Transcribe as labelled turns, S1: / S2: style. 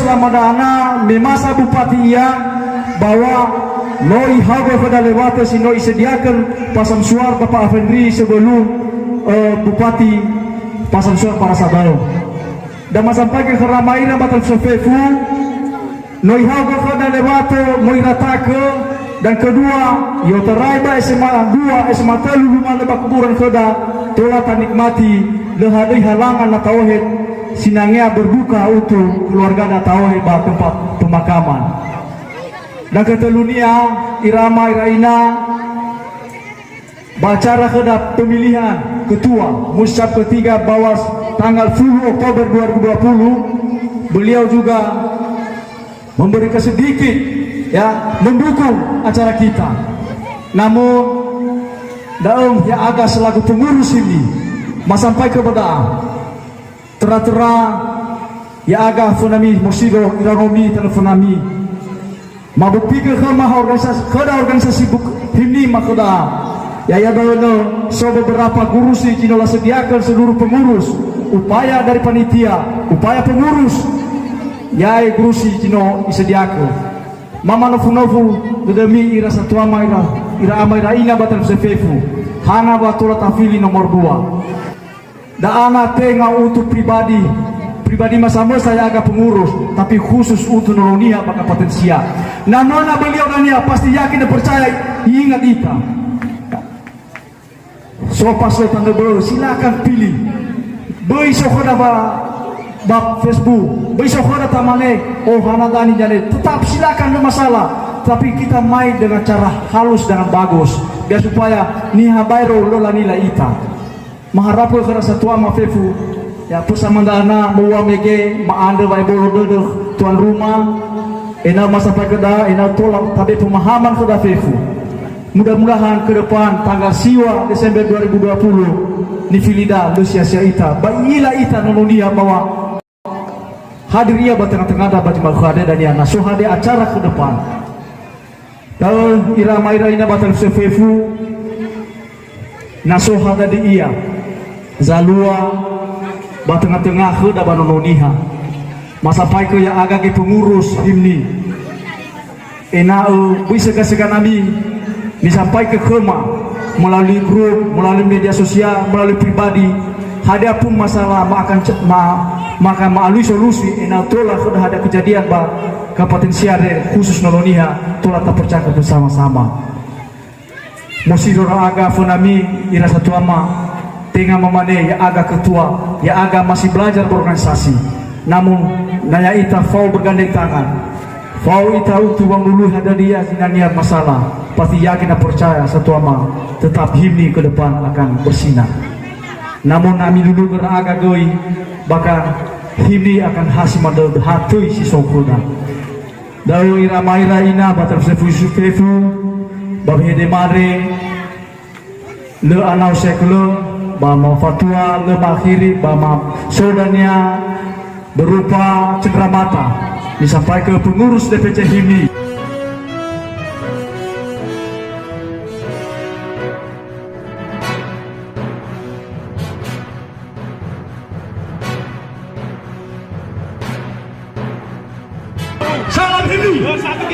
S1: selama dana memasa bupati ia bahwa noi hago pada lewat si noi sediakan pasang suar Bapak Afendri sebelum bupati pasang suar para sabaro dan masampaikan ke ramai batal sofefu noi hago pada lewat moi ratake dan kedua yo teraiba SMA 2 SMA 3 rumah lebak kuburan keda telah nikmati lehadai halangan na tauhid sinangnya berbuka untuk keluarga na tauhid ba tempat pemakaman. Dan ketelunia irama iraina bacara kedap pemilihan ketua musyab ketiga Bawas tanggal 10 Oktober 2020 beliau juga memberikan sedikit ya mendukung acara kita. Namun dalam ya agak selaku pengurus ini sampai kepada tera-tera ya agak funami musido iraromi telefonami mabukpikir ke organisasi himni makoda ya dono so beberapa guru si kinola sediakan seluruh pengurus upaya dari panitia upaya pengurus ya guru si kino disediakan mama nofu demi ira satuama ira amai ina batal sefefu hana batul tafili nomor 2 da ana tengah untuk pribadi masama saya agak pengurus tapi khusus untuk nolonia baka potensial. Namun beliau dan ya pasti yakin dan percaya ingat kita. So pasal tanda baru silakan pilih. Beri sokoda ba Facebook, beri sokoda tamane oh hana dani jadi tetap silakan ada masalah. Tapi kita main dengan cara halus dengan bagus biar supaya niha bayro lola nilai ita. Mengharapkan kepada satu ama fefu ya pusama dana bawa mege maande vai bolo tuan rumah ena masa pakeda ena tolak tapi pemahaman kepada fefu. Mudah-mudahan ke depan tanggal siwa Desember 2020 ni filida lusia-sia ita baila ita nolonia bahwa hadir ia batang-tengah dapat makhade dan ya nasuhade acara ke depan. Dan irama-ira ina batang fefu nasuhade di ia zalua batengah-tengah ke dapat noloniha masa pai ke yang agak pengurus himni enau bisa kasihkan nabi disampai ke kema melalui grup melalui media sosial melalui pribadi ada pun masalah maka melalui solusi enau tolah sudah ada kejadian bah kapotensial khusus noloniha tolah tak percaya bersama-sama musidora aga funami ira satu ama tengah memane ya agak ketua ya agak masih belajar berorganisasi namun naya ita fau bergandeng tangan fau ita untuk bang dulu ada dia sinania masalah pasti yakin dan percaya satu ama tetap himni ke depan akan bersinar namun kami dulu agak goi bahkan himni akan hasil madal hatui si sokoda dalam irama ina batal sefusu babi demare le anau sekle bama fatwa lemakhiri bama sodanya berupa cendramata disampaikan ke pengurus DPC HIMNI. Salam HIMNI.